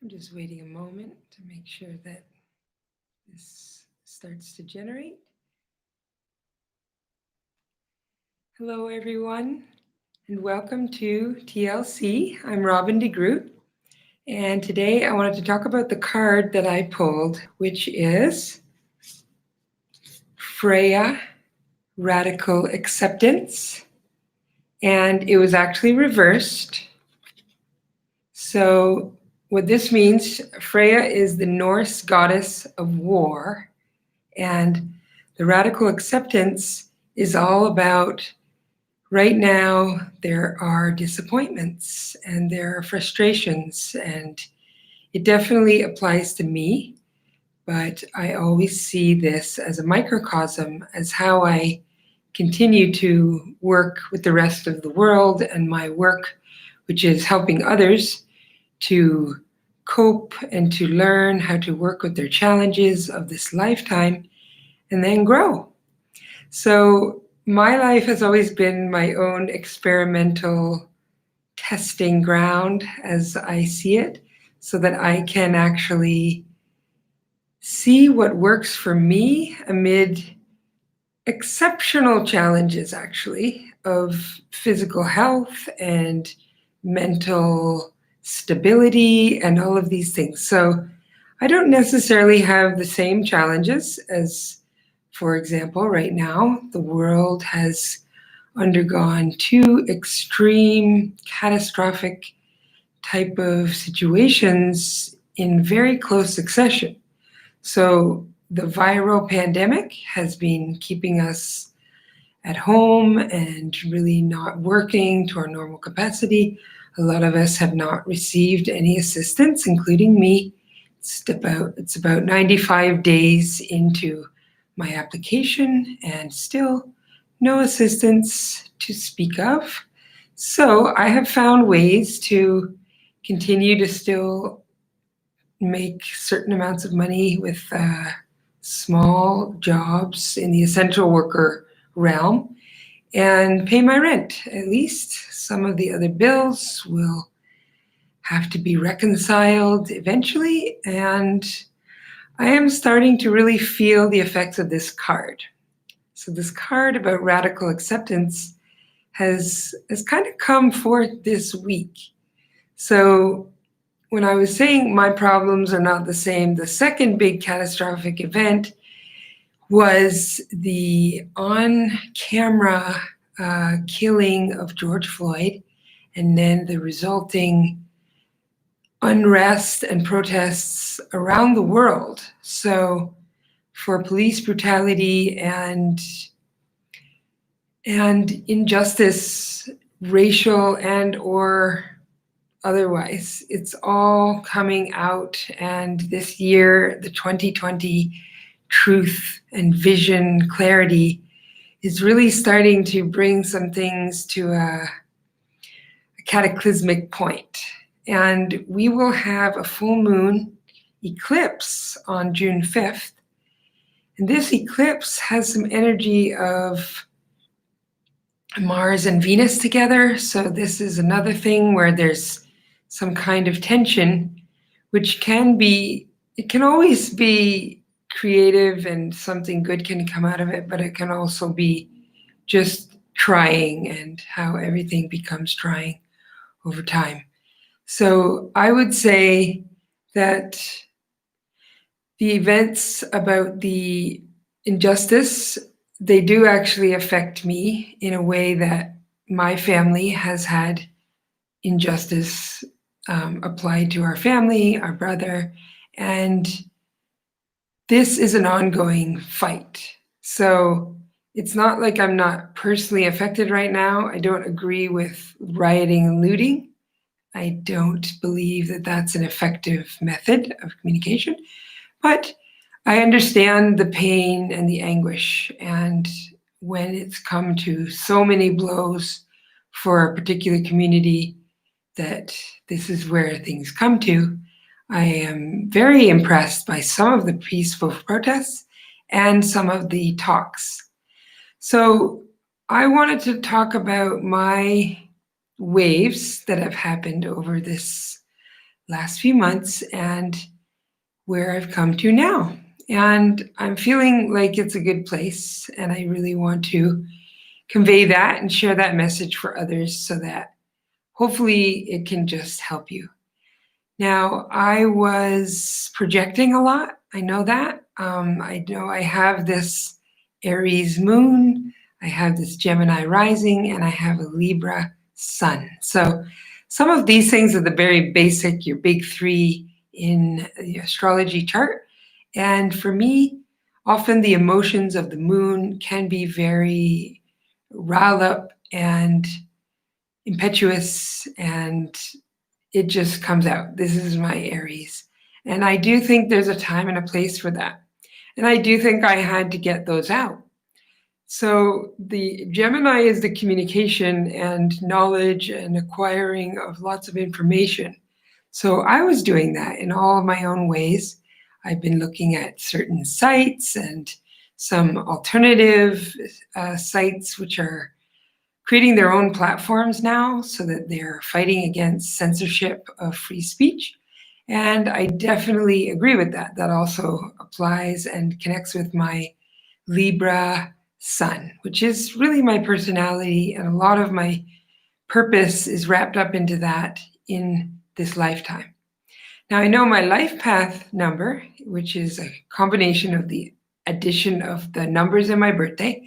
I'm just waiting a moment to make sure that this starts to generate. Hello, everyone, and welcome to TLC. I'm Robin DeGroot, and today I wanted to talk about the card that I pulled, which is Freya Radical Acceptance, and it was actually reversed. So what this means, Freya is the Norse goddess of war, and the radical acceptance is all about right now there are disappointments and there are frustrations, and it definitely applies to me, but I always see this as a microcosm, as how I continue to work with the rest of the world and my work, which is helping others to cope and to learn how to work with their challenges of this lifetime and then grow. So my life has always been my own experimental testing ground, as I see it, so that I can actually see what works for me amid exceptional challenges, actually, of physical health and mental stability and all of these things. So I don't necessarily have the same challenges as, for example, right now, the world has undergone two extreme, catastrophic type of situations in very close succession. So the viral pandemic has been keeping us at home and really not working to our normal capacity. A lot of us have not received any assistance, including me. It's about 95 days into my application and still no assistance to speak of. So I have found ways to continue to still make certain amounts of money with small jobs in the essential worker realm and pay my rent. At least some of the other bills will have to be reconciled eventually, and I am starting to really feel the effects of this card. So this card about radical acceptance has kind of come forth this week. So when I was saying my problems are not the same, the second big catastrophic event was the on-camera killing of George Floyd, and then the resulting unrest and protests around the world. So for police brutality and injustice, racial and or otherwise, it's all coming out. And this year, the 2020 truth and vision clarity is really starting to bring some things to a cataclysmic point. And we will have a full moon eclipse on June 5th. And this eclipse has some energy of Mars and Venus together. So this is another thing where there's some kind of tension, which can always be creative and something good can come out of it, but it can also be just trying and how everything becomes trying over time. So I would say that the events about the injustice, they do actually affect me in a way that my family has had injustice applied to our family, our brother, and this is an ongoing fight. So it's not like I'm not personally affected right now. I don't agree with rioting and looting. I don't believe that that's an effective method of communication, but I understand the pain and the anguish. And when it's come to so many blows for a particular community, that this is where things come to, I am very impressed by some of the peaceful protests and some of the talks. So I wanted to talk about my waves that have happened over this last few months and where I've come to now. And I'm feeling like it's a good place, and I really want to convey that and share that message for others so that hopefully it can just help you. Now, I was projecting a lot. I know that. I know I have this Aries moon, I have this Gemini rising, and I have a Libra sun. So some of these things are the very basic, your big three in the astrology chart. And for me, often the emotions of the moon can be very riled up and impetuous, and it just comes out. This is my Aries. And I do think there's a time and a place for that. And I do think I had to get those out. So the Gemini is the communication and knowledge and acquiring of lots of information. So I was doing that in all of my own ways. I've been looking at certain sites and some alternative sites which are creating their own platforms now so that they're fighting against censorship of free speech. And I definitely agree with that. That also applies and connects with my Libra sun, which is really my personality, and a lot of my purpose is wrapped up into that in this lifetime. Now, I know my life path number, which is a combination of the addition of the numbers in my birthday,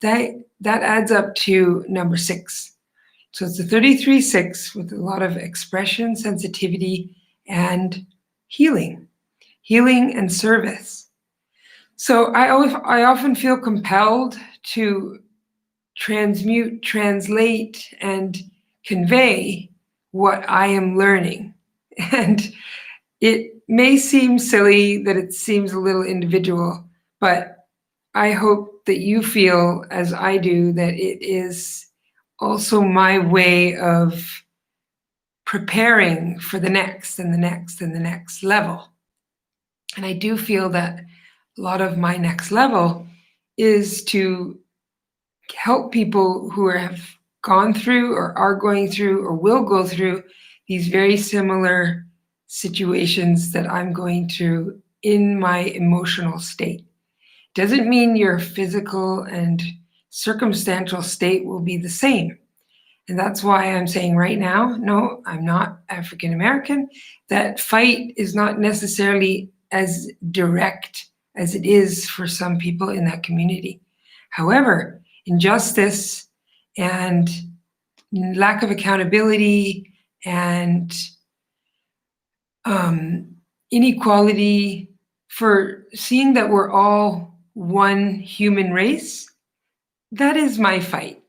that adds up to number 6. So it's a 33-6 with a lot of expression, sensitivity, and healing and service. So I often feel compelled to transmute, translate, and convey what I am learning. And it may seem silly, that it seems a little individual, but I hope that you feel, as I do, that it is also my way of preparing for the next and the next and the next level. And I do feel that a lot of my next level is to help people who have gone through or are going through or will go through these very similar situations that I'm going through in my emotional state. Doesn't mean your physical and circumstantial state will be the same. And that's why I'm saying right now, no, I'm not African American. That fight is not necessarily as direct as it is for some people in that community. However, injustice and lack of accountability and inequality, for seeing that we're all one human race, that is my fight.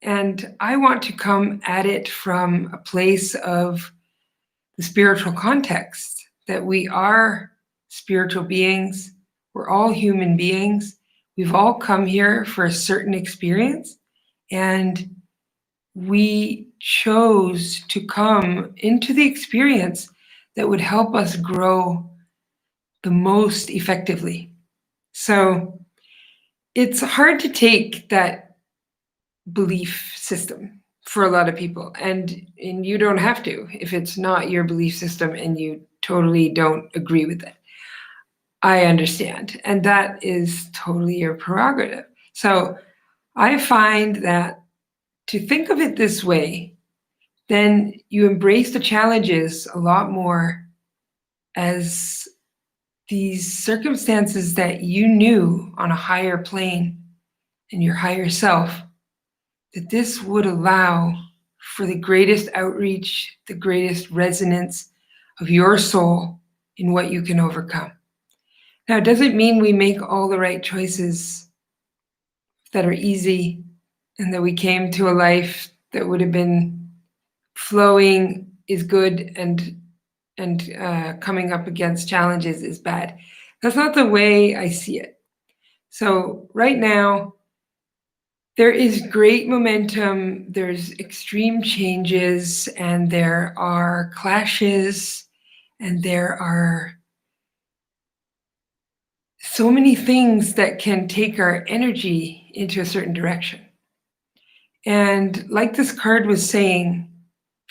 And I want to come at it from a place of the spiritual context, that we are spiritual beings, we're all human beings, we've all come here for a certain experience, and we chose to come into the experience that would help us grow the most effectively. So it's hard to take that belief system for a lot of people, and you don't have to if it's not your belief system and you totally don't agree with it. I understand, and that is totally your prerogative. So I find that to think of it this way, then you embrace the challenges a lot more as these circumstances that you knew on a higher plane in your higher self, that this would allow for the greatest outreach, the greatest resonance of your soul in what you can overcome. Now, it doesn't mean we make all the right choices that are easy and that we came to a life that would have been flowing is good and coming up against challenges is bad. That's not the way I see it. So right now, there is great momentum, there's extreme changes, and there are clashes, and there are so many things that can take our energy into a certain direction. And like this card was saying,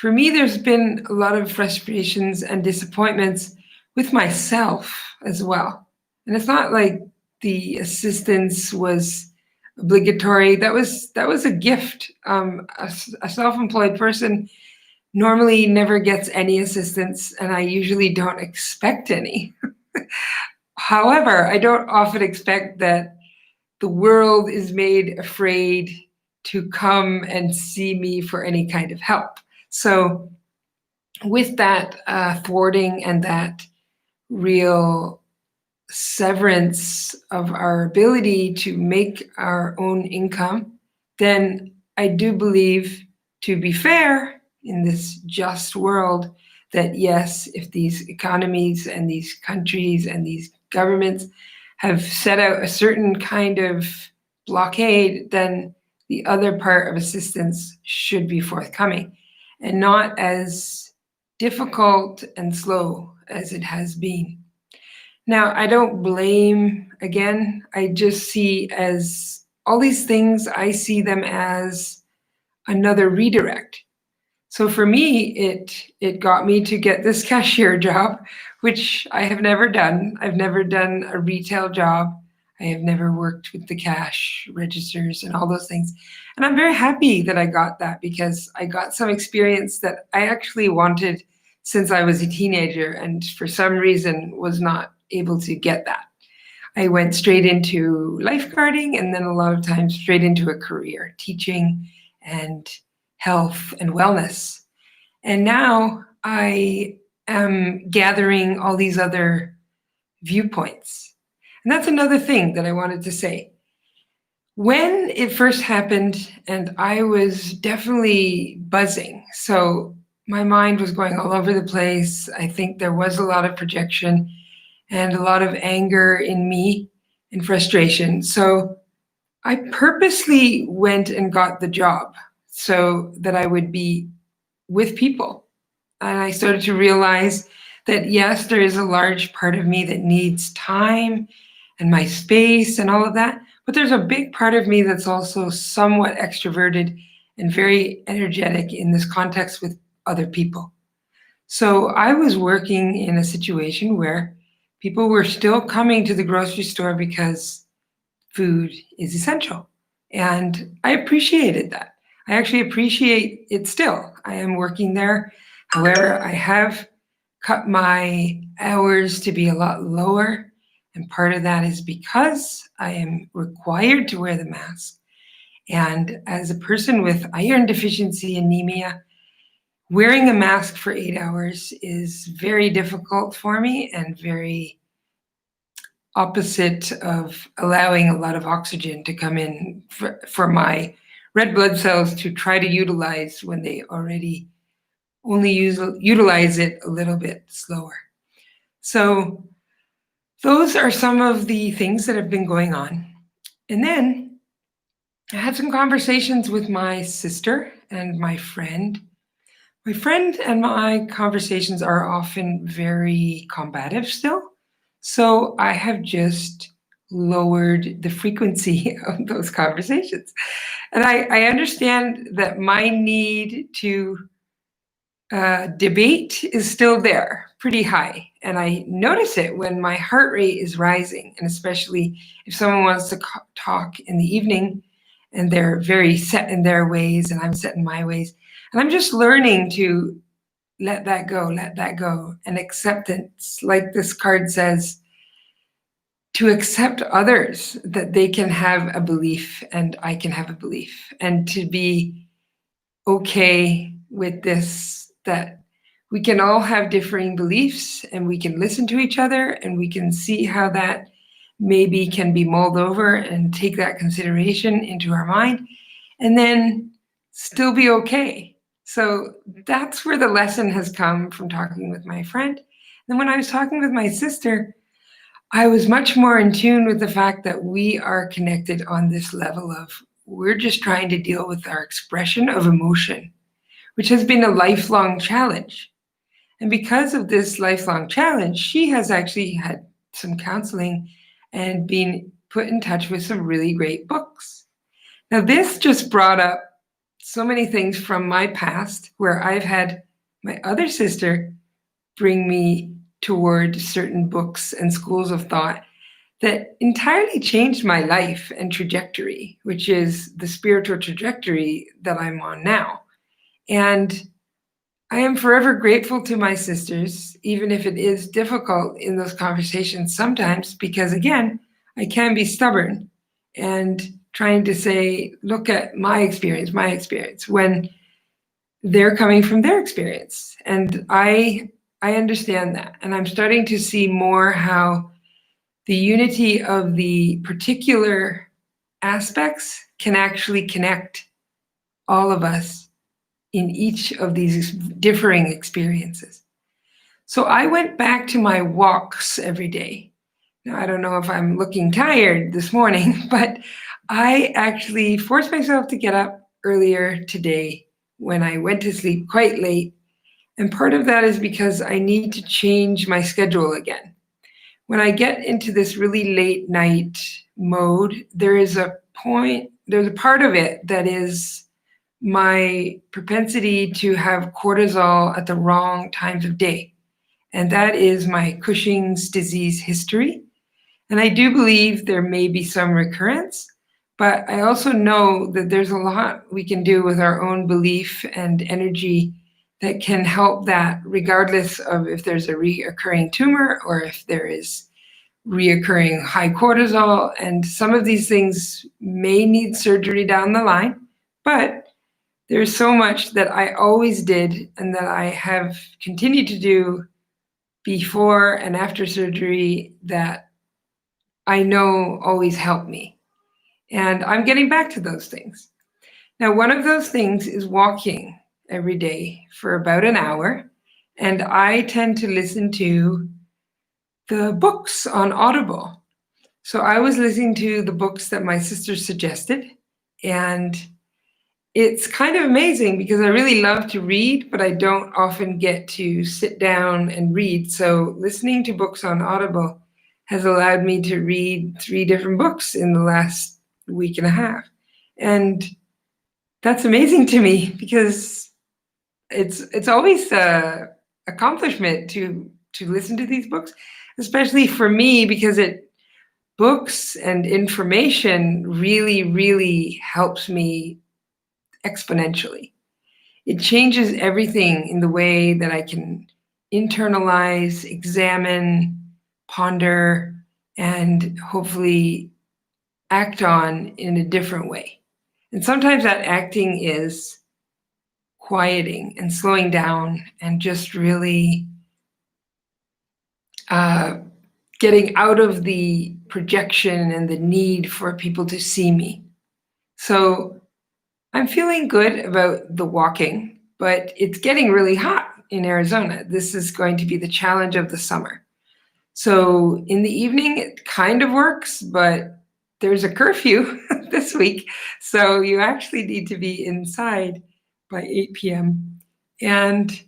for me, there's been a lot of frustrations and disappointments with myself as well. And it's not like the assistance was obligatory. That was a gift. A self-employed person normally never gets any assistance, and I usually don't expect any. However, I don't often expect that the world is made afraid to come and see me for any kind of help. So with that thwarting and that real severance of our ability to make our own income, then I do believe, to be fair in this just world, that yes, if these economies and these countries and these governments have set out a certain kind of blockade, then the other part of assistance should be forthcoming and not as difficult and slow as it has been. Now, I don't blame, again, I just see as all these things, I see them as another redirect. So for me, it got me to get this cashier job, which I have never done. I've never done a retail job. I have never worked with the cash registers and all those things. And I'm very happy that I got that, because I got some experience that I actually wanted since I was a teenager, and for some reason was not able to get that. I went straight into lifeguarding, and then a lot of times straight into a career, teaching and health and wellness. And now I am gathering all these other viewpoints. And that's another thing that I wanted to say. When it first happened, and I was definitely buzzing, so my mind was going all over the place. I think there was a lot of projection and a lot of anger in me and frustration. So I purposely went and got the job so that I would be with people. And I started to realize that, yes, there is a large part of me that needs time and my space and all of that. But there's a big part of me that's also somewhat extroverted and very energetic in this context with other people. So I was working in a situation where people were still coming to the grocery store because food is essential. And I appreciated that. I actually appreciate it still. I am working there. However, I have cut my hours to be a lot lower. And part of that is because I am required to wear the mask. And as a person with iron deficiency anemia, wearing a mask for 8 hours is very difficult for me and very opposite of allowing a lot of oxygen to come in for my red blood cells to try to utilize when they already only utilize it a little bit slower. So those are some of the things that have been going on. And then I had some conversations with my sister and my friend. My friend and my conversations are often very combative still. So I have just lowered the frequency of those conversations. And I understand that my need to debate is still there, pretty high. And I notice it when my heart rate is rising, and especially if someone wants to talk in the evening and they're very set in their ways and I'm set in my ways. And I'm just learning to let that go, and acceptance, like this card says, to accept others, that they can have a belief and I can have a belief, and to be okay with this, that we can all have differing beliefs and we can listen to each other and we can see how that maybe can be mulled over and take that consideration into our mind and then still be okay. So that's where the lesson has come from talking with my friend. And when I was talking with my sister, I was much more in tune with the fact that we are connected on this level of we're just trying to deal with our expression of emotion, which has been a lifelong challenge. And because of this lifelong challenge, she has actually had some counseling and been put in touch with some really great books. Now, this just brought up so many things from my past where I've had my other sister bring me toward certain books and schools of thought that entirely changed my life and trajectory, which is the spiritual trajectory that I'm on now. And I am forever grateful to my sisters, even if it is difficult in those conversations sometimes, because again, I can be stubborn and trying to say, look at my experience, when they're coming from their experience. And I understand that. And I'm starting to see more how the unity of the particular aspects can actually connect all of us in each of these differing experiences. So I went back to my walks every day. Now, I don't know if I'm looking tired this morning, but I actually forced myself to get up earlier today when I went to sleep quite late. And part of that is because I need to change my schedule again. When I get into this really late night mode, there's a part of it that is my propensity to have cortisol at the wrong times of day. And that is my Cushing's disease history. And I do believe there may be some recurrence, but I also know that there's a lot we can do with our own belief and energy that can help that, regardless of if there's a reoccurring tumor or if there is reoccurring high cortisol. And some of these things may need surgery down the line, but there's so much that I always did and that I have continued to do before and after surgery that I know always helped me. And I'm getting back to those things. Now, one of those things is walking every day for about an hour. And I tend to listen to the books on Audible. So I was listening to the books that my sister suggested, and it's kind of amazing because I really love to read, but I don't often get to sit down and read. So listening to books on Audible has allowed me to read 3 different books in the last week and a half. And that's amazing to me because it's always an accomplishment to listen to these books, especially for me, because books and information really, really helps me exponentially. It changes everything in the way that I can internalize, examine, ponder, and hopefully act on in a different way. And sometimes that acting is quieting and slowing down and just really getting out of the projection and the need for people to see me. So I'm feeling good about the walking, but it's getting really hot in Arizona. This is going to be the challenge of the summer. So in the evening, it kind of works, but there's a curfew this week. So you actually need to be inside by 8 p.m. And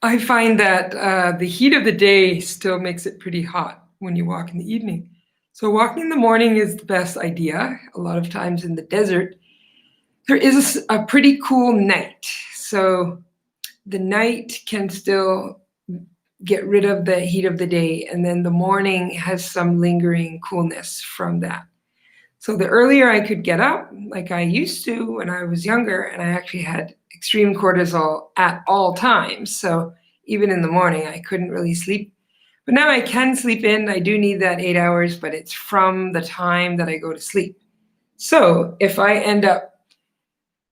I find that the heat of the day still makes it pretty hot when you walk in the evening. So walking in the morning is the best idea. A lot of times in the desert, there is a pretty cool night. So the night can still get rid of the heat of the day, and then the morning has some lingering coolness from that. So the earlier I could get up, like I used to when I was younger, and I actually had extreme cortisol at all times. So even in the morning, I couldn't really sleep. But now I can sleep in. I do need that 8 hours, but it's from the time that I go to sleep. So if I end up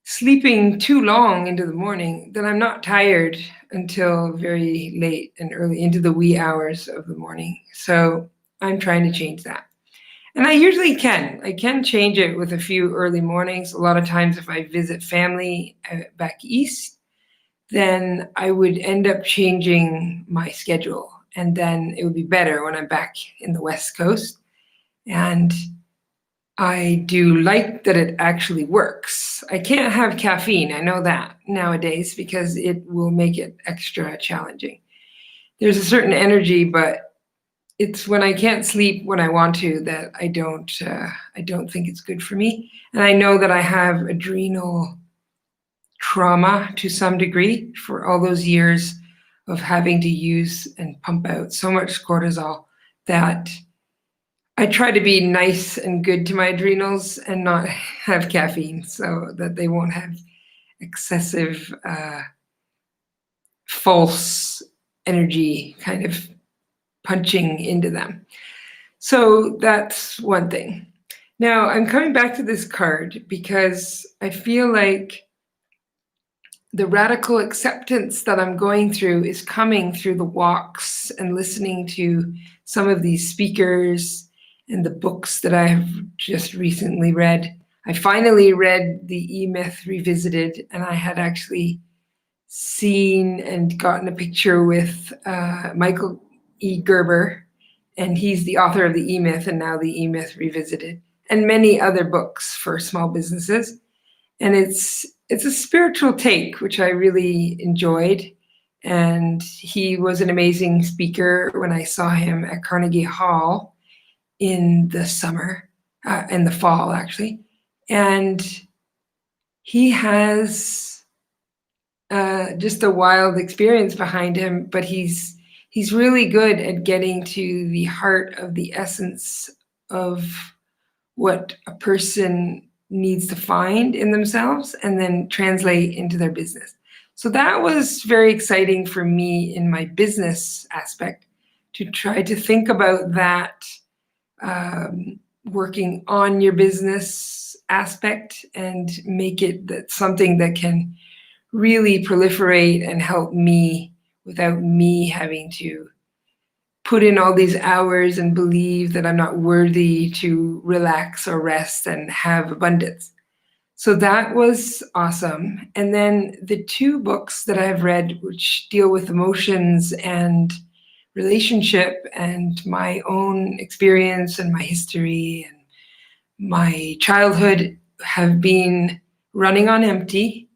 sleeping too long into the morning, then I'm not tired until very late and early into the wee hours of the morning. So I'm trying to change that. And I usually can. I can change it with a few early mornings. A lot of times if I visit family back east, then I would end up changing my schedule. And then it would be better when I'm back in the West Coast. And I do like that it actually works. I can't have caffeine, I know that nowadays, because it will make it extra challenging. There's a certain energy, but it's when I can't sleep when I want to that I don't think it's good for me. And I know that I have adrenal trauma to some degree for all those years of having to use and pump out so much cortisol that I try to be nice and good to my adrenals and not have caffeine so that they won't have excessive false energy kind of punching into them. So that's one thing. Now I'm coming back to this card because I feel like the radical acceptance that I'm going through is coming through the walks and listening to some of these speakers and the books that I have just recently read. I finally read The E-Myth Revisited, and I had actually seen and gotten a picture with Michael E. Gerber, and he's the author of The E-Myth and now The E-Myth Revisited, and many other books for small businesses. And it's a spiritual take, which I really enjoyed. And he was an amazing speaker when I saw him at Carnegie Hall in the summer, in the fall, actually. And he has just a wild experience behind him, but he's really good at getting to the heart of the essence of what a person needs to find in themselves and then translate into their business. So that was very exciting for me in my business aspect, to try to think about that, working on your business aspect and make it that something that can really proliferate and help me without me having to put in all these hours and believe that I'm not worthy to relax or rest and have abundance. So that was awesome. And then the two books that I've read, which deal with emotions and relationship and my own experience and my history and my childhood, have been Running on Empty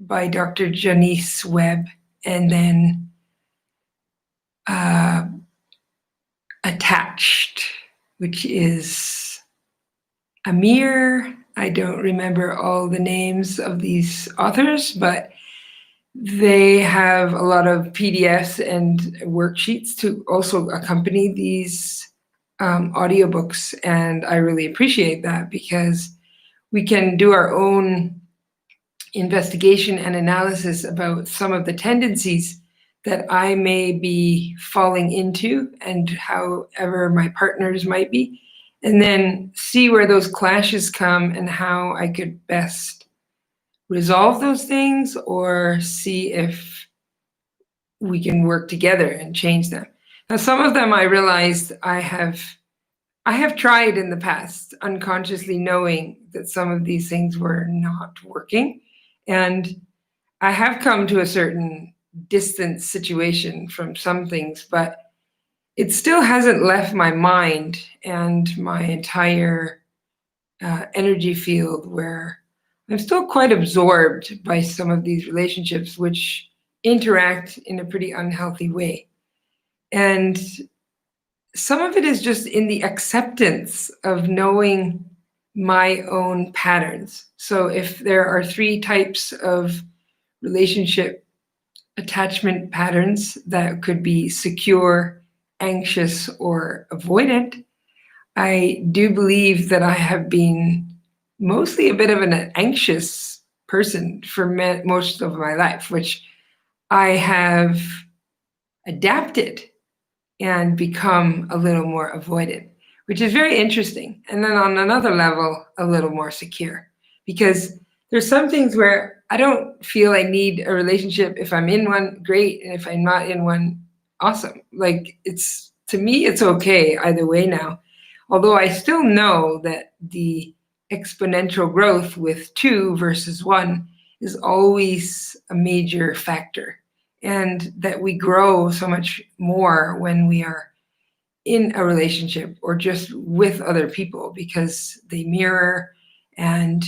by Dr. Janice Webb, and then Attached, which is Amir. I don't remember all the names of these authors, but they have a lot of PDFs and worksheets to also accompany these audiobooks. And I really appreciate that because we can do our own investigation and analysis about some of the tendencies that I may be falling into, and however my partners might be, and then see where those clashes come and how I could best resolve those things, or see if we can work together and change them. Now, some of them I realized I have tried in the past, unconsciously knowing that some of these things were not working. And I have come to a certain distance situation from some things, but it still hasn't left my mind and my entire energy field, where I'm still quite absorbed by some of these relationships, which interact in a pretty unhealthy way. And some of it is just in the acceptance of knowing my own patterns. So if there are 3 types of relationship attachment patterns that could be secure, anxious, or avoidant, I do believe that I have been mostly a bit of an anxious person for most of my life, which I have adapted and become a little more avoidant, which is very interesting. And then on another level, a little more secure, because there's some things where I don't feel I need a relationship. If I'm in one, great. And if I'm not in one, awesome. Like, it's, to me, it's okay either way now. Although I still know that the exponential growth with 2 versus 1 is always a major factor, and that we grow so much more when we are in a relationship or just with other people, because they mirror and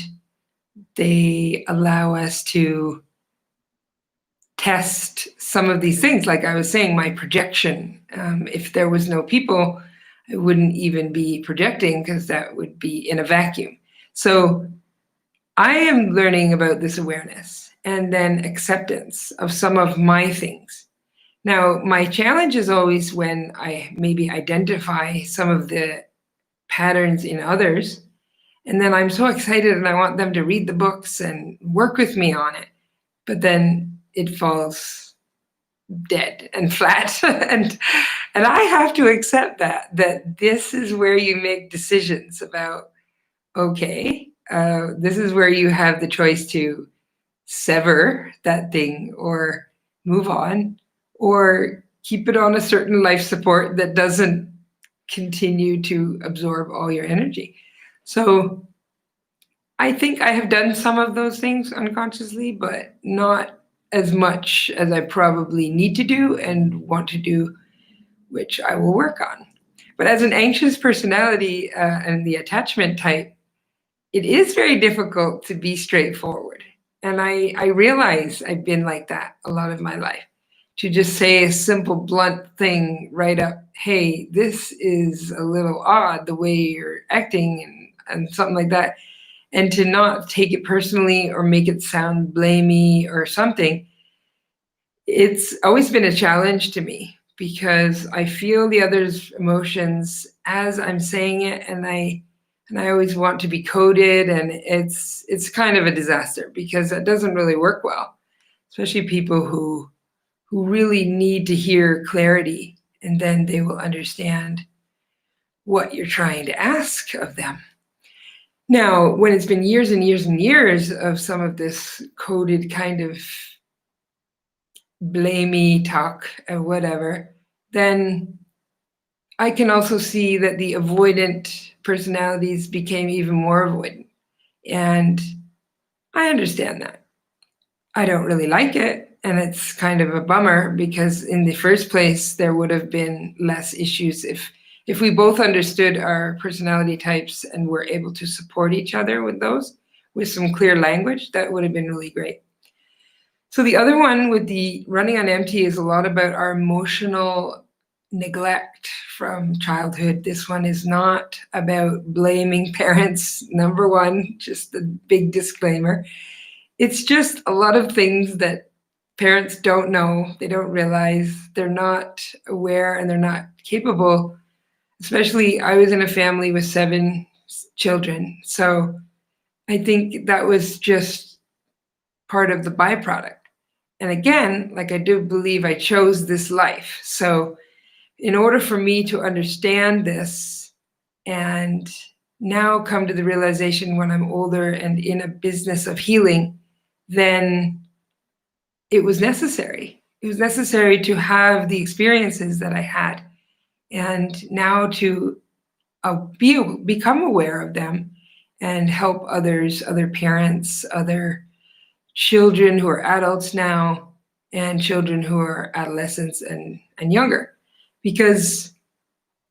they allow us to test some of these things. Like I was saying, my projection. If there was no people, I wouldn't even be projecting because that would be in a vacuum. So I am learning about this awareness and then acceptance of some of my things. Now, my challenge is always when I maybe identify some of the patterns in others, and then I'm so excited and I want them to read the books and work with me on it. But then it falls dead and flat. and I have to accept that this is where you make decisions about, okay, this is where you have the choice to sever that thing or move on or keep it on a certain life support that doesn't continue to absorb all your energy. So I think I have done some of those things unconsciously, but not as much as I probably need to do and want to do, which I will work on. But as an anxious personality and the attachment type, it is very difficult to be straightforward. And I realize I've been like that a lot of my life. To just say a simple, blunt thing right up, hey, this is a little odd the way you're acting and something like that. And to not take it personally or make it sound blamey or something, it's always been a challenge to me because I feel the other's emotions as I'm saying it, and I always want to be coded, and it's kind of a disaster because it doesn't really work well, especially people who really need to hear clarity, and then they will understand what you're trying to ask of them. Now, when it's been years and years and years of some of this coded kind of blamey talk or whatever, then I can also see that the avoidant personalities became even more avoidant. And I understand that. I don't really like it. And it's kind of a bummer because in the first place, there would have been less issues if we both understood our personality types and were able to support each other with those, with some clear language. That would have been really great. So the other one with the running on empty is a lot about our emotional neglect from childhood. This one is not about blaming parents, number one, just the big disclaimer. It's just a lot of things that parents don't know, they don't realize, they're not aware, and they're not capable. Especially, I was in a family with 7 children. So I think that was just part of the byproduct. And again, like I do believe I chose this life. So in order for me to understand this and now come to the realization when I'm older and in a business of healing, then it was necessary. It was necessary to have the experiences that I had, and now to become aware of them and help others, other parents, other children who are adults now, and children who are adolescents and younger. Because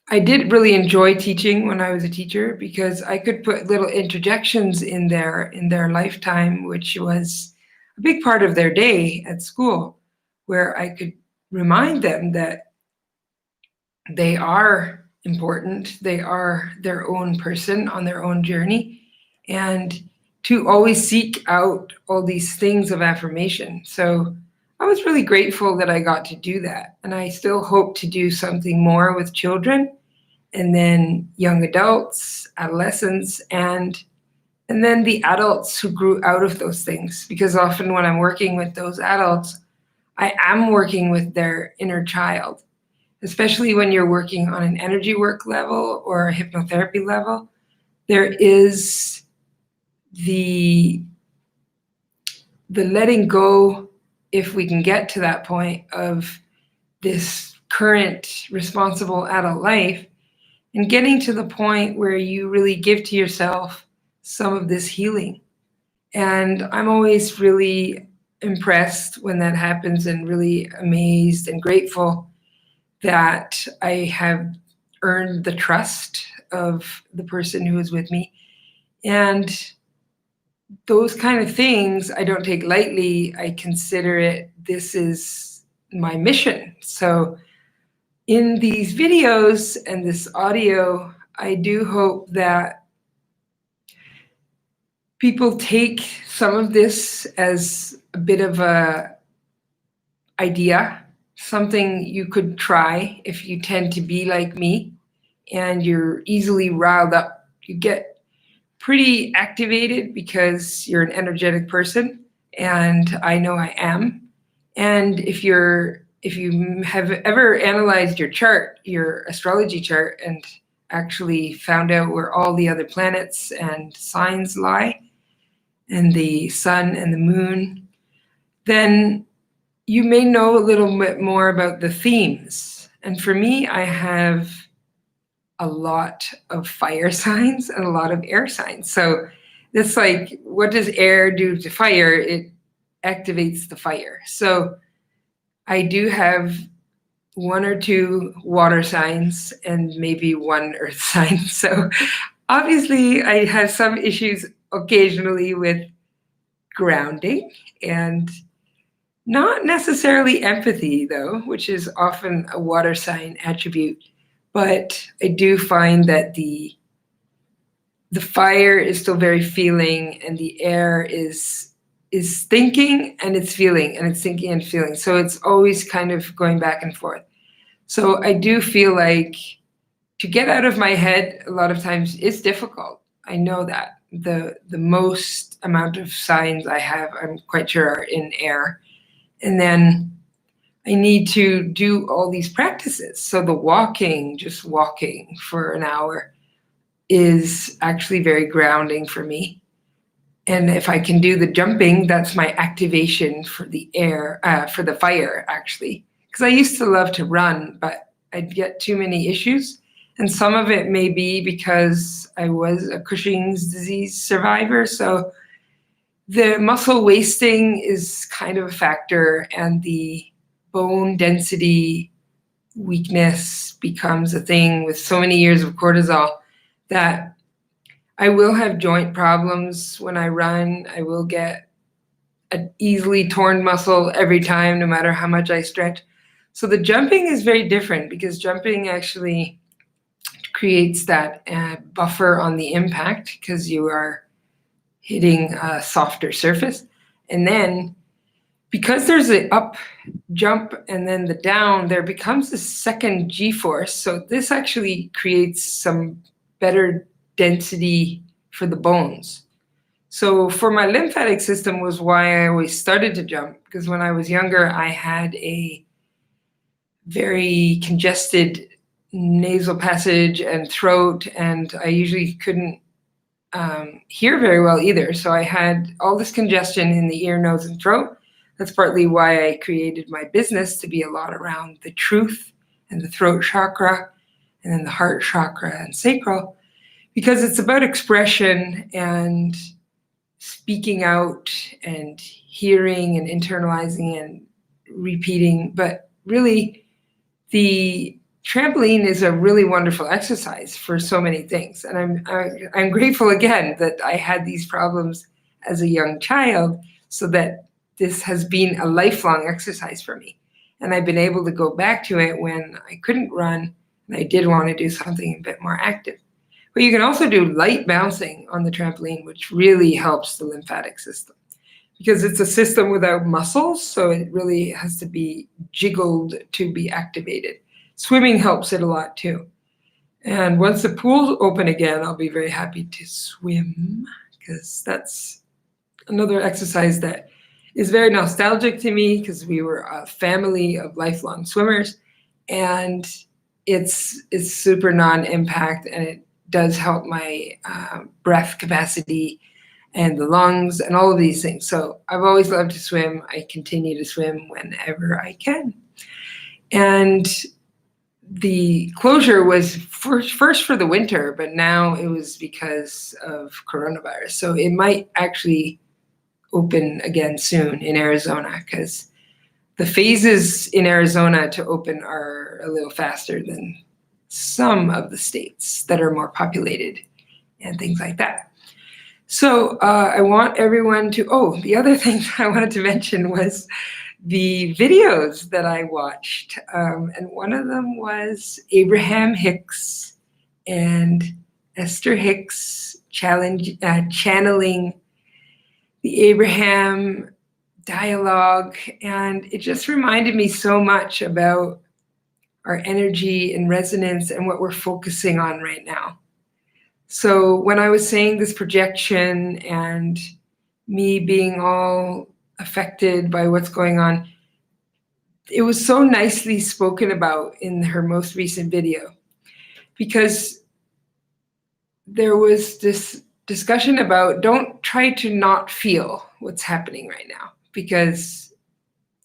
I did really enjoy teaching when I was a teacher, because I could put little interjections in their lifetime, which was a big part of their day at school, where I could remind them that they are important, they are their own person on their own journey, and to always seek out all these things of affirmation. So I was really grateful that I got to do that. And I still hope to do something more with children, and then young adults, adolescents, and then the adults who grew out of those things. Because often when I'm working with those adults, I am working with their inner child, especially when you're working on an energy work level or a hypnotherapy level. There is the letting go, if we can get to that point, of this current responsible adult life, and getting to the point where you really give to yourself some of this healing. And I'm always really impressed when that happens, and really amazed and grateful that I have earned the trust of the person who is with me. And those kind of things I don't take lightly. I consider it this is my mission. So in these videos and this audio, I do hope that people take some of this as a bit of a idea, something you could try if you tend to be like me and you're easily riled up. You get pretty activated because you're an energetic person, and I know I am. And if you have ever analyzed your chart, your astrology chart, and actually found out where all the other planets and signs lie, and the sun and the moon, then you may know a little bit more about the themes. And for me, I have a lot of fire signs and a lot of air signs. So it's like, what does air do to fire? It activates the fire. So I do have 1 or 2 water signs and maybe 1 earth sign. So obviously I have some issues occasionally with grounding, and not necessarily empathy though, which is often a water sign attribute. But I do find that the fire is still very feeling, and the air is thinking and it's feeling, and it's thinking and feeling. So it's always kind of going back and forth. So I do feel like to get out of my head a lot of times is difficult. I know that. The most amount of signs I have, I'm quite sure, are in air. And then I need to do all these practices. So the just walking for an hour is actually very grounding for me. And if I can do the jumping, that's my activation for the air, for the fire, actually. Because I used to love to run, but I'd get too many issues. And some of it may be because I was a Cushing's disease survivor. So the muscle wasting is kind of a factor, and the bone density weakness becomes a thing with so many years of cortisol that I will have joint problems when I run. I will get an easily torn muscle every time, no matter how much I stretch. So the jumping is very different, because jumping actually creates that buffer on the impact, because you are hitting a softer surface. And then because there's the up jump and then the down, there becomes a second G-force. So this actually creates some better density for the bones. So for my lymphatic system was why I always started to jump, because when I was younger, I had a very congested nasal passage and throat, and I usually couldn't hear very well either. So I had all this congestion in the ear, nose, and throat. That's partly why I created my business to be a lot around the truth and the throat chakra, and then the heart chakra and sacral, because it's about expression and speaking out and hearing and internalizing and repeating. But really, the trampoline is a really wonderful exercise for so many things. And I'm grateful again that I had these problems as a young child, so that this has been a lifelong exercise for me. And I've been able to go back to it when I couldn't run and I did want to do something a bit more active. But you can also do light bouncing on the trampoline, which really helps the lymphatic system, because it's a system without muscles, so it really has to be jiggled to be activated. Swimming helps it a lot too. And once the pool's open again, I'll be very happy to swim, because that's another exercise that is very nostalgic to me, because we were a family of lifelong swimmers, and it's super non-impact, and it does help my breath capacity and the lungs and all of these things. So I've always loved to swim. I continue to swim whenever I can. And the closure was first for the winter, but now it was because of coronavirus. So it might actually open again soon in Arizona, because the phases in Arizona to open are a little faster than some of the states that are more populated and things like that. So I want everyone to, the other thing I wanted to mention was the videos that I watched. And one of them was Abraham-Hicks and Esther Hicks channeling the Abraham dialogue. And it just reminded me so much about our energy and resonance and what we're focusing on right now. So when I was saying this projection and me being all affected by what's going on, it was so nicely spoken about in her most recent video, because there was this discussion about don't try to not feel what's happening right now, because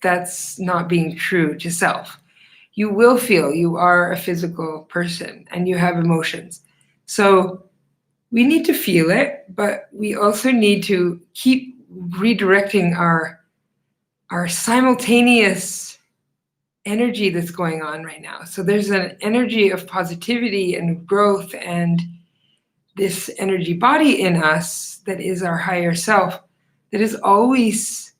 that's not being true to self. You will feel. You are a physical person and you have emotions. So we need to feel it, but we also need to keep redirecting our simultaneous energy that's going on right now. So there's an energy of positivity and growth and this energy body in us that is our higher self, that is always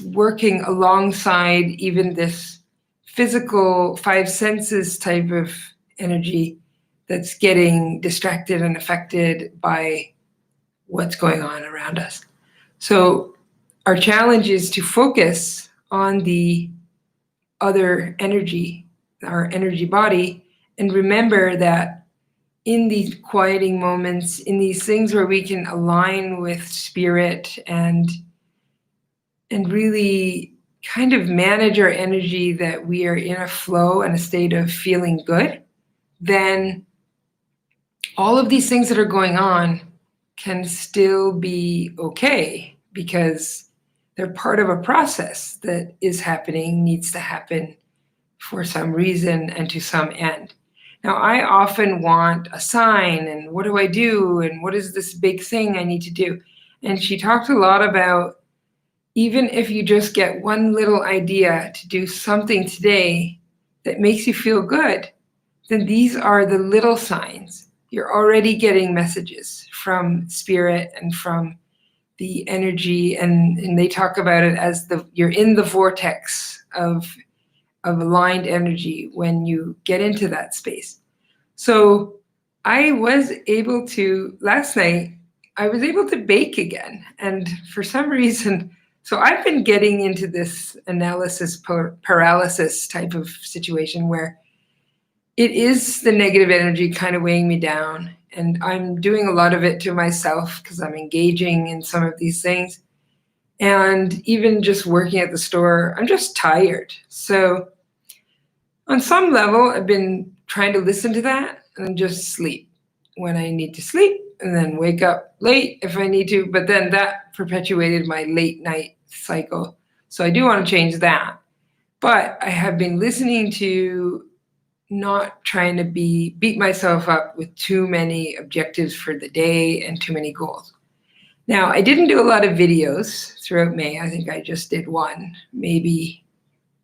working alongside even this physical five senses type of energy that's getting distracted and affected by what's going on around us. So our challenge is to focus on the other energy, our energy body, and remember that in these quieting moments, in these things where we can align with spirit and really kind of manage our energy, that we are in a flow and a state of feeling good, then all of these things that are going on can still be okay, because they're part of a process that is happening, needs to happen for some reason and to some end. Now, I often want a sign, and what do I do, and what is this big thing I need to do? And she talked a lot about, even if you just get one little idea to do something today that makes you feel good, then these are the little signs. You're already getting messages from spirit and from the energy, and they talk about it as you're in the vortex of aligned energy when you get into that space. So I was able to, last night, I was able to bake again. And for some reason, so I've been getting into this analysis paralysis type of situation where it is the negative energy kind of weighing me down. And I'm doing a lot of it to myself because I'm engaging in some of these things. And even just working at the store, I'm just tired. So on some level, I've been trying to listen to that and just sleep when I need to sleep, and then wake up late if I need to. But then that perpetuated my late night cycle. So I do want to change that. But I have been listening to not trying to beat myself up with too many objectives for the day and too many goals. Now, I didn't do a lot of videos throughout May. I think I just did one, maybe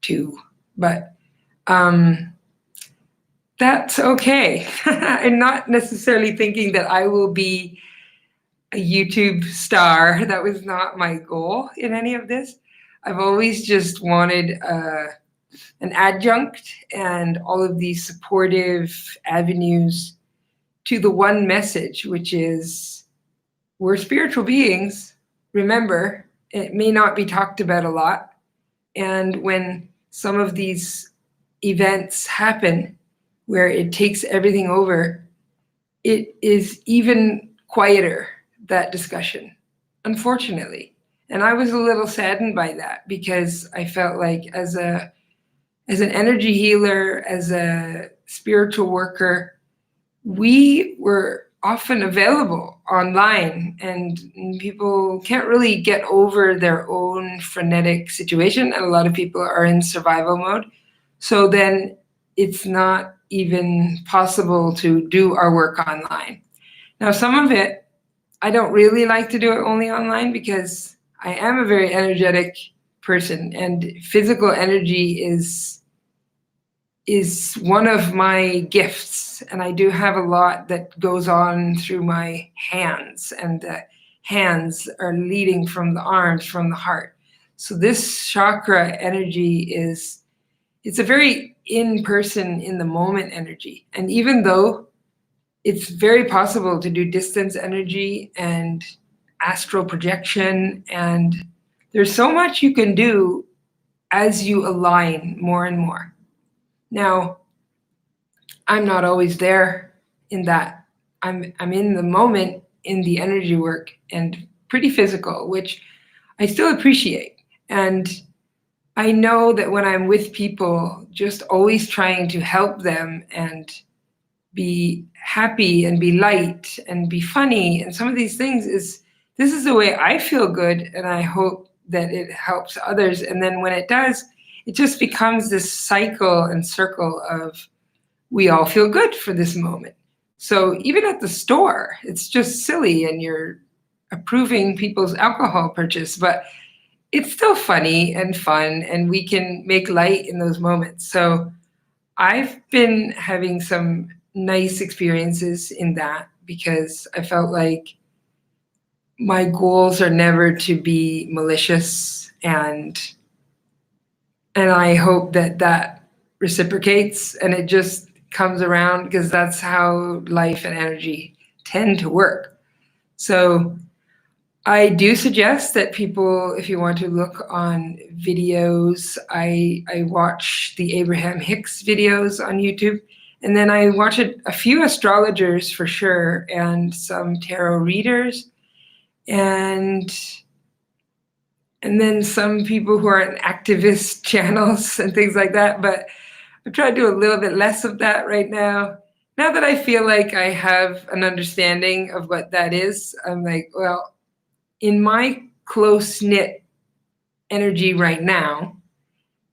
two, but that's okay. I'm not necessarily thinking that I will be a YouTube star. That was not my goal in any of this. I've always just wanted an adjunct and all of these supportive avenues to the one message, which is we're spiritual beings. Remember, it may not be talked about a lot. And when some of these events happen where it takes everything over, it is even quieter, that discussion, unfortunately. And I was a little saddened by that, because I felt like as an energy healer, as a spiritual worker, we were often available online, and people can't really get over their own frenetic situation, and a lot of people are in survival mode. So then it's not even possible to do our work online. Now, some of it, I don't really like to do it only online, because I am a very energetic person, and physical energy is one of my gifts. And I do have a lot that goes on through my hands, and the hands are leading from the arms, from the heart. So this chakra energy it's a very in-person, in the moment energy. And even though it's very possible to do distance energy and astral projection, and there's so much you can do as you align more and more. Now, I'm not always there in that. I'm in the moment in the energy work and pretty physical, which I still appreciate. And I know that when I'm with people, just always trying to help them and be happy and be light and be funny and some of these things this is the way I feel good, and I hope that it helps others. And then when it does, it just becomes this cycle and circle of we all feel good for this moment. So even at the store, it's just silly and you're approving people's alcohol purchase, but it's still funny and fun, and we can make light in those moments. So I've been having some nice experiences in that, because I felt like my goals are never to be malicious, and I hope that reciprocates and it just comes around, because that's how life and energy tend to work. So I do suggest that people, if you want to look on videos, I watch the Abraham-Hicks videos on YouTube, and then I watch a few astrologers for sure, and some tarot readers, and then some people who are on activist channels and things like that. But I'm trying to do a little bit less of that right now. Now that I feel like I have an understanding of what that is, I'm like, well, in my close-knit energy right now,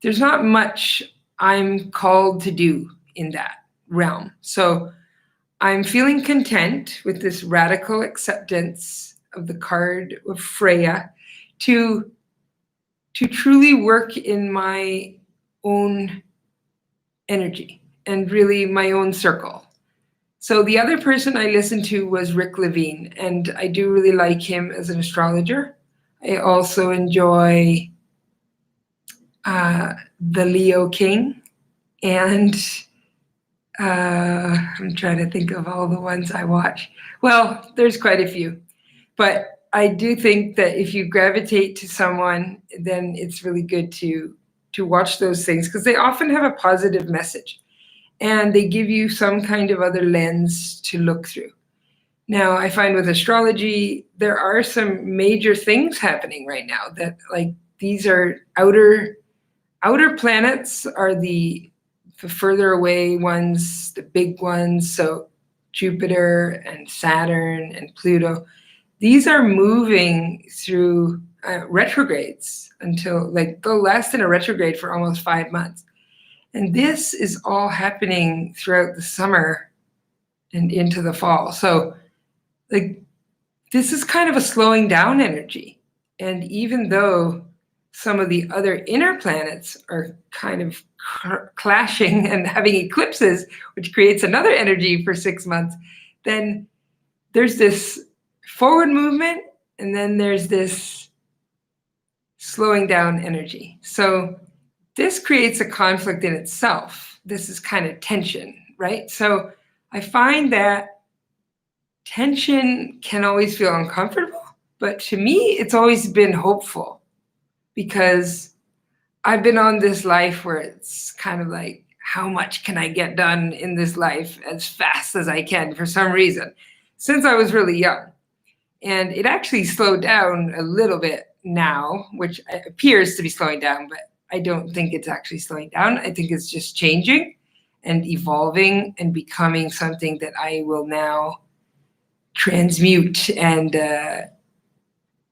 there's not much I'm called to do in that realm. So I'm feeling content with this radical acceptance of the card of Freya to truly work in my own energy and really my own circle. So the other person I listened to was Levine, and I do really like him as an astrologer. I also enjoy the Leo King, and I'm trying to think of all the ones I watch. Well, there's quite a few, but I do think that if you gravitate to someone, then it's really good to watch those things, because they often have a positive message, and they give you some kind of other lens to look through. Now, I find with astrology, there are some major things happening right now that, like, these are outer planets are the further away ones, the big ones. So Jupiter and Saturn and Pluto, these are moving through retrogrades until, like, they'll last in a retrograde for almost 5 months. And this is all happening throughout the summer and into the fall. So, like, this is kind of a slowing down energy. And even though some of the other inner planets are kind of clashing and having eclipses, which creates another energy for 6 months, then there's this forward movement, and then there's this slowing down energy. So this creates a conflict in itself. This is kind of tension, right? So I find that tension can always feel uncomfortable, but to me, it's always been hopeful, because I've been on this life where it's kind of like, how much can I get done in this life as fast as I can for some reason, since I was really young. And it actually slowed down a little bit now, which appears to be slowing down, but I don't think it's actually slowing down. I think it's just changing and evolving and becoming something that I will now transmute and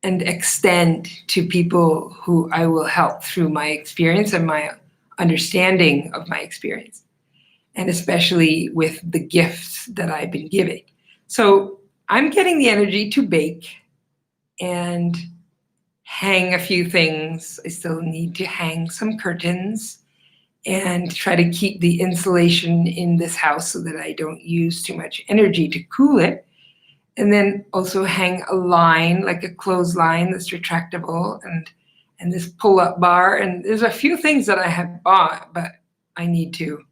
extend to people who I will help through my experience and my understanding of my experience, and especially with the gifts that I've been giving. So I'm getting the energy to bake and hang a few things. I still need to hang some curtains and try to keep the insulation in this house so that I don't use too much energy to cool it. And then also hang a line, like a clothesline that's retractable, and and this pull-up bar. And there's a few things that I have bought, but I need to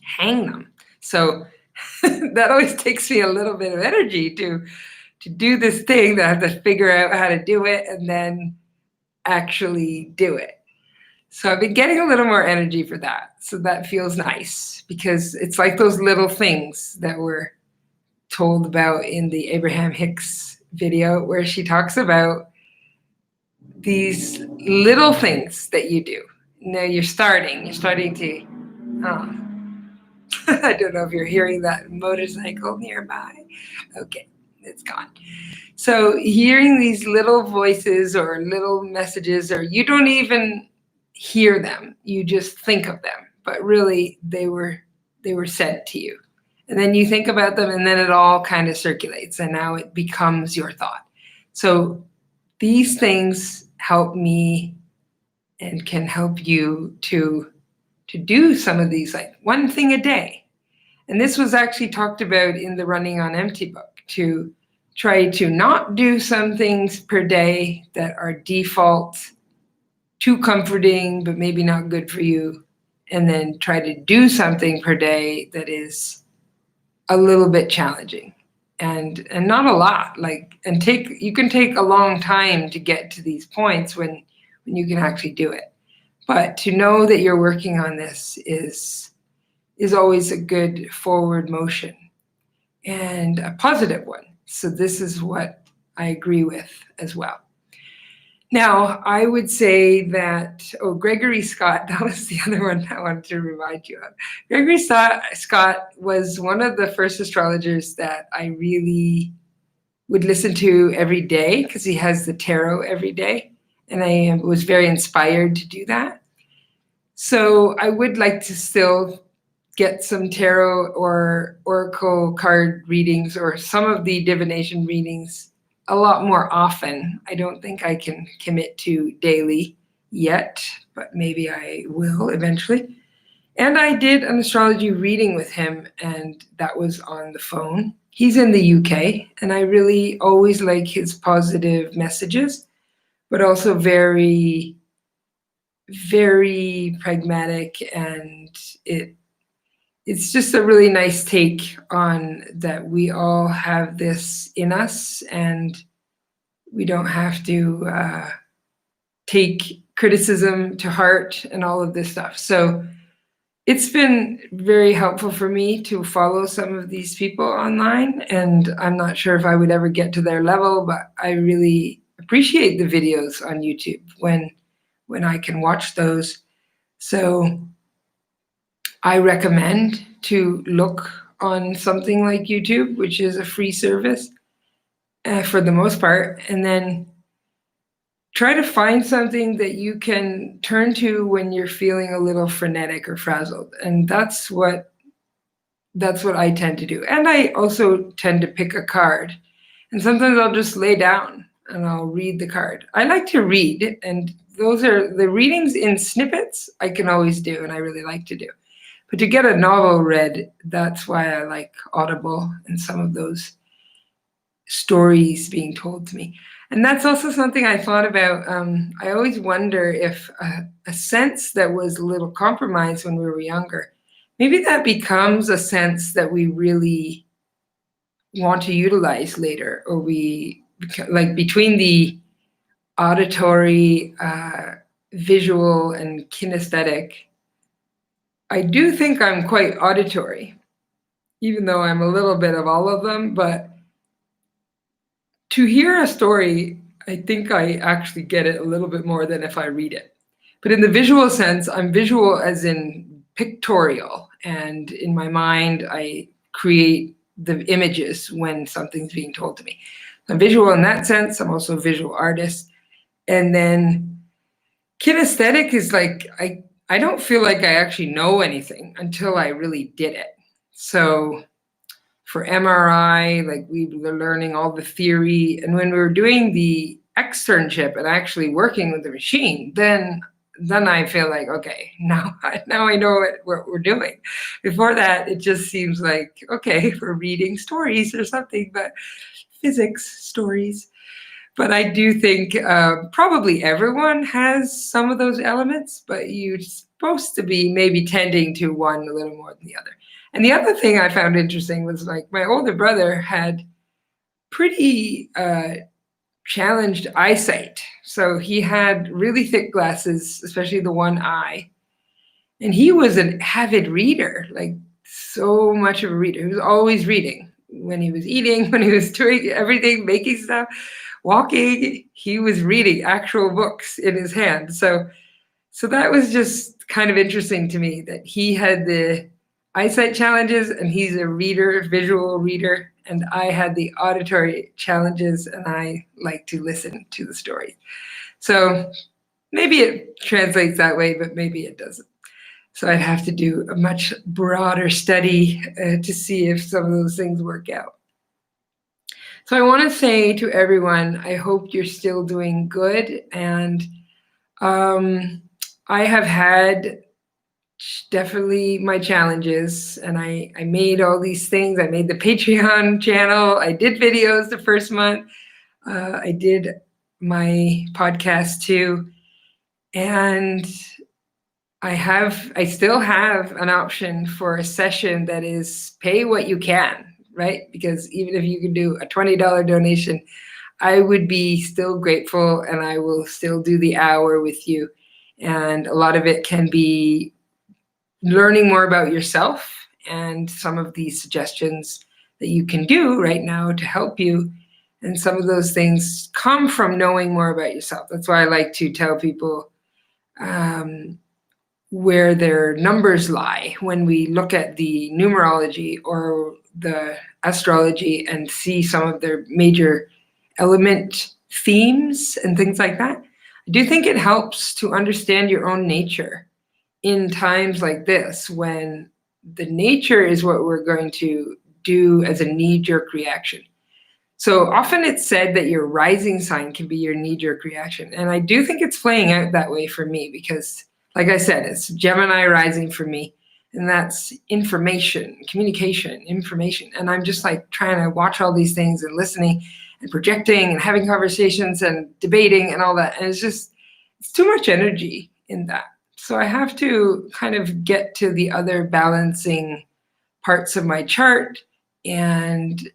hang them. So that always takes me a little bit of energy to do this thing that I have to figure out how to do it and then actually do it. So I've been getting a little more energy for that. So that feels nice because it's like those little things that were told about in the Abraham-Hicks video where she talks about these little things that you do. Now you're starting to, I don't know if you're hearing that motorcycle nearby. Okay, it's gone. So hearing these little voices or little messages, or you don't even hear them, you just think of them, but really they were sent to you. And then you think about them and then it all kind of circulates and now it becomes your thought. So these things help me and can help you to do some of these, like one thing a day. And this was actually talked about in the Running on Empty book, to try to not do some things per day that are default, too comforting, but maybe not good for you. And then try to do something per day that is a little bit challenging and not a lot. You can take a long time to get to these points when you can actually do it. But to know that you're working on this is always a good forward motion and a positive one. So this is what I agree with as well. Now, I would say that, Gregory Scott, that was the other one I wanted to remind you of. Gregory Scott was one of the first astrologers that I really would listen to every day because he has the tarot every day. And I was very inspired to do that. So I would like to still get some tarot or oracle card readings or some of the divination readings a lot more often. I don't think I can commit to daily yet, but maybe I will eventually. And I did an astrology reading with him, and that was on the phone. He's in the UK, and I really always like his positive messages, but also very, very pragmatic, and it's just a really nice take on that we all have this in us and we don't have to take criticism to heart and all of this stuff. So it's been very helpful for me to follow some of these people online, and I'm not sure if I would ever get to their level, but I really appreciate the videos on YouTube when I can watch those. So I recommend to look on something like YouTube, which is a free service for the most part, and then try to find something that you can turn to when you're feeling a little frenetic or frazzled. And that's what I tend to do. And I also tend to pick a card. And sometimes I'll just lay down and I'll read the card. I like to read, and those are the readings in snippets I can always do, and I really like to do. But to get a novel read, that's why I like Audible and some of those stories being told to me. And that's also something I thought about. I always wonder if a sense that was a little compromised when we were younger, maybe that becomes a sense that we really want to utilize later, or like between the auditory, visual, and kinesthetic. I do think I'm quite auditory, even though I'm a little bit of all of them, but to hear a story, I think I actually get it a little bit more than if I read it. But in the visual sense, I'm visual as in pictorial, and in my mind, I create the images when something's being told to me. I'm visual in that sense. I'm also a visual artist. And then kinesthetic is like, I don't feel like I actually know anything until I really did it. So for MRI, like we were learning all the theory. And when we were doing the externship and actually working with the machine, then I feel like, okay, now I know what we're doing. Before that, it just seems like, okay, we're reading stories or something, but physics stories. But I do think probably everyone has some of those elements, but you're supposed to be maybe tending to one a little more than the other. And the other thing I found interesting was like my older brother had pretty challenged eyesight. So he had really thick glasses, especially the one eye. And he was an avid reader, like so much of a reader. He was always reading when he was eating, when he was doing everything, making stuff, walking. He was reading actual books in his hand. So that was just kind of interesting to me that he had the eyesight challenges and he's a reader, visual reader, and I had the auditory challenges and I like to listen to the story. So maybe it translates that way, but maybe it doesn't. So I'd have to do a much broader study to see if some of those things work out. So I want to say to everyone, I hope you're still doing good. And I have had definitely my challenges, and I made all these things. I made the Patreon channel. I did videos the first month. I did my podcast too. And I still have an option for a session that is pay what you can, right? Because even if you can do a $20 donation, I would be still grateful and I will still do the hour with you. And a lot of it can be learning more about yourself and some of these suggestions that you can do right now to help you. And some of those things come from knowing more about yourself. That's why I like to tell people where their numbers lie when we look at the numerology or the astrology and see some of their major element themes and things like that. I do think it helps to understand your own nature in times like this, when the nature is what we're going to do as a knee-jerk reaction. So often it's said that your rising sign can be your knee-jerk reaction. And I do think it's playing out that way for me because, like I said, it's Gemini rising for me. And that's information, communication, information. And I'm just like trying to watch all these things and listening and projecting and having conversations and debating and all that. And it's too much energy in that. So I have to kind of get to the other balancing parts of my chart and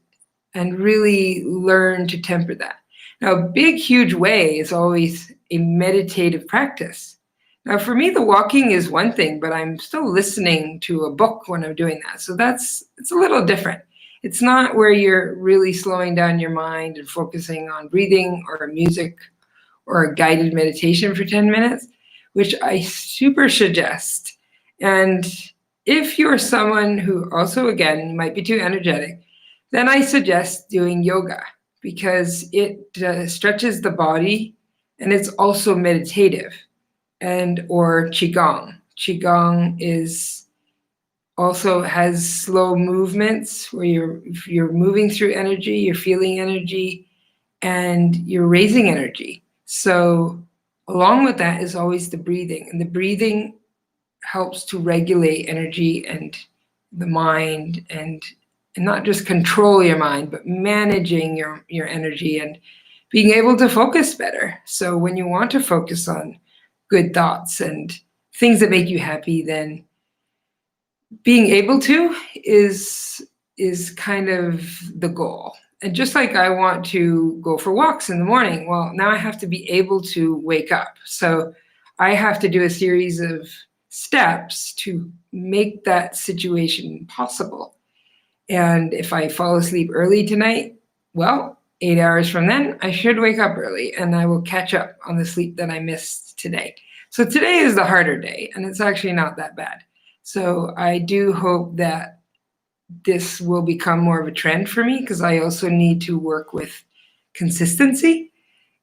really learn to temper that. Now, a big, huge way is always a meditative practice. Now, for me, the walking is one thing, but I'm still listening to a book when I'm doing that. So it's a little different. It's not where you're really slowing down your mind and focusing on breathing or music or a guided meditation for 10 minutes, which I super suggest. And if you're someone who also, again, might be too energetic, then I suggest doing yoga because it stretches the body and it's also meditative. Or Qigong. Qigong also has slow movements where you're moving through energy, you're feeling energy, and you're raising energy. So along with that is always the breathing. And the breathing helps to regulate energy and the mind and not just control your mind, but managing your energy and being able to focus better. So when you want to focus on good thoughts and things that make you happy, then being able to is kind of the goal. And just like I want to go for walks in the morning, well, now I have to be able to wake up. So I have to do a series of steps to make that situation possible. And if I fall asleep early tonight, well, 8 hours from then, I should wake up early and I will catch up on the sleep that I missed today. So today is the harder day, and it's actually not that bad. So I do hope that this will become more of a trend for me because I also need to work with consistency.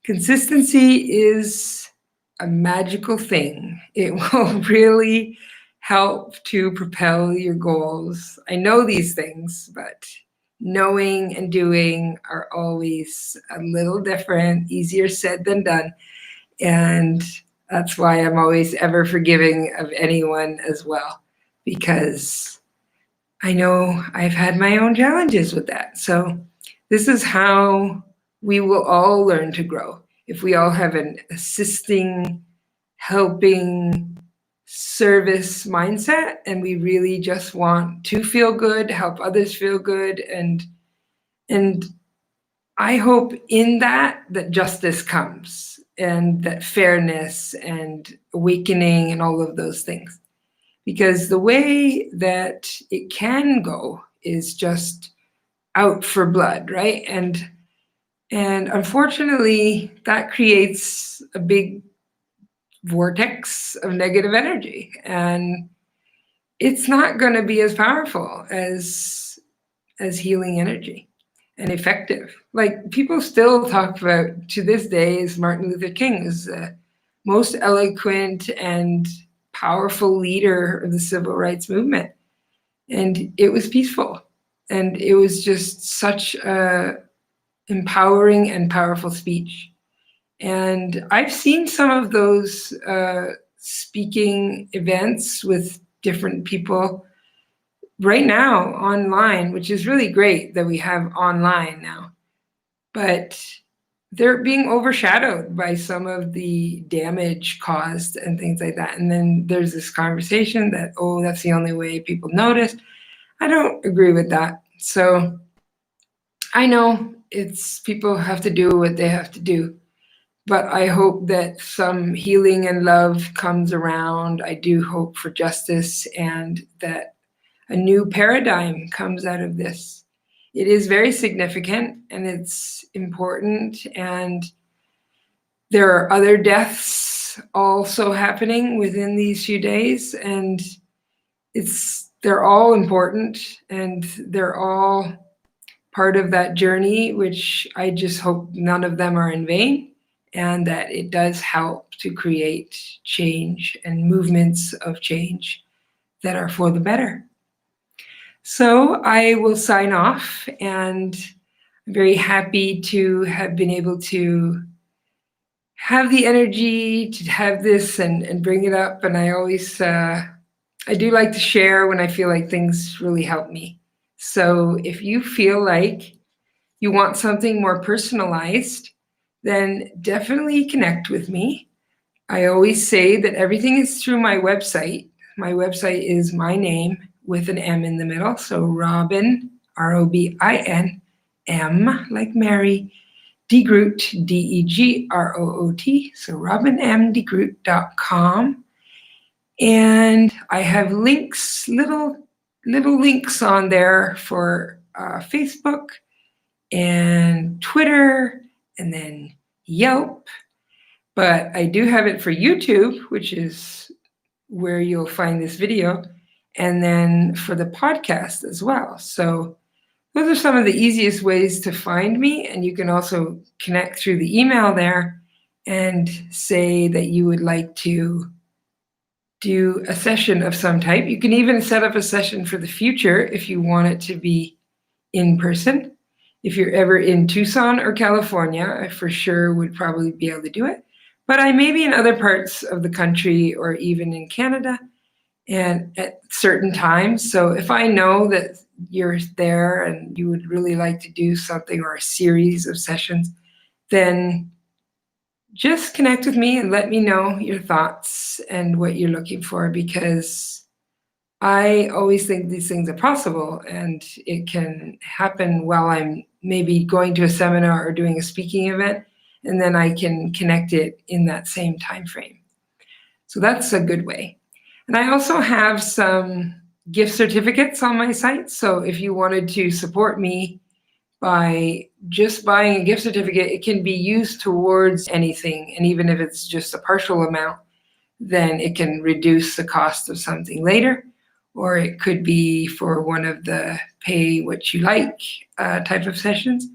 Consistency is a magical thing. It will really help to propel your goals. I know these things, but knowing and doing are always a little different, easier said than done. And that's why I'm always ever forgiving of anyone as well, because I know I've had my own challenges with that. So this is how we will all learn to grow. If we all have an assisting, helping, service mindset, and we really just want to feel good, help others feel good, and I hope in that justice comes, and that fairness and awakening and all of those things. Because the way that it can go is just out for blood, right? And unfortunately, that creates a big vortex of negative energy, and it's not going to be as powerful as healing energy and effective. Like, people still talk about, to this day, is Martin Luther King is the most eloquent and powerful leader of the civil rights movement, and it was peaceful, and it was just such a empowering and powerful speech. And I've seen some of those speaking events with different people right now online, which is really great that we have online now. But they're being overshadowed by some of the damage caused and things like that. And then there's this conversation that, oh, that's the only way people notice. I don't agree with that. So I know it's people have to do what they have to do. But I hope that some healing and love comes around. I do hope for justice, and that a new paradigm comes out of this. It is very significant and it's important, and there are other deaths also happening within these few days, and they're all important, and they're all part of that journey, which I just hope none of them are in vain, and that it does help to create change and movements of change that are for the better. So I will sign off, and I'm very happy to have been able to have the energy to have this and bring it up. And I always, I do like to share when I feel like things really help me. So if you feel like you want something more personalized, then definitely connect with me. I always say that everything is through my website. My website is my name with an M in the middle. So Robin, Robin, M like Mary, DeGroot, DeGroot. So robinmdegroot.com. And I have links, little links on there for Facebook and Twitter, and then Yelp. But I do have it for YouTube, which is where you'll find this video, and then for the podcast as well. So those are some of the easiest ways to find me. And you can also connect through the email there and say that you would like to do a session of some type. You can even set up a session for the future if you want it to be in person. If you're ever in Tucson or California, I for sure would probably be able to do it. But I may be in other parts of the country or even in Canada and at certain times. So if I know that you're there and you would really like to do something or a series of sessions, then just connect with me and let me know your thoughts and what you're looking for, because I always think these things are possible, and it can happen while I'm maybe going to a seminar or doing a speaking event, and then I can connect it in that same time frame. So that's a good way. And I also have some gift certificates on my site. So if you wanted to support me by just buying a gift certificate, it can be used towards anything. And even if it's just a partial amount, then it can reduce the cost of something later. Or it could be for one of the pay what you like type of sessions.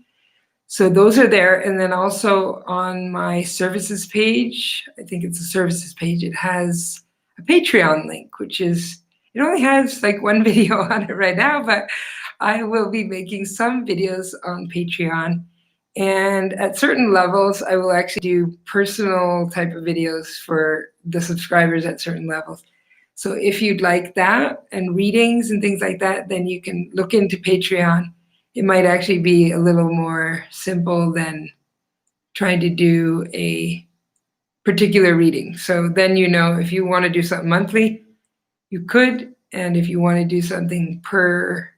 So those are there. And then also on my services page, I think it's a services page, it has a Patreon link, which is, it only has like one video on it right now, but I will be making some videos on Patreon. And at certain levels, I will actually do personal type of videos for the subscribers at certain levels. So if you'd like that and readings and things like that, then you can look into Patreon it might actually be a little more simple than trying to do a particular reading. So then if you want to do something monthly, you could, and if you want to do something per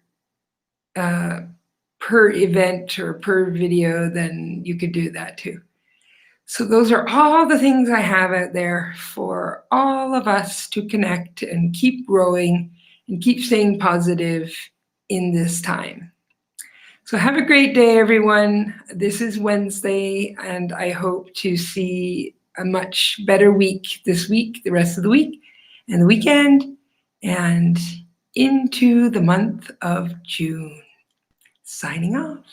event or per video, then you could do that too. So those are all the things I have out there for all of us to connect and keep growing and keep staying positive in this time. So have a great day, everyone. This is Wednesday, and I hope to see a much better week this week, the rest of the week, and the weekend, and into the month of June. Signing off.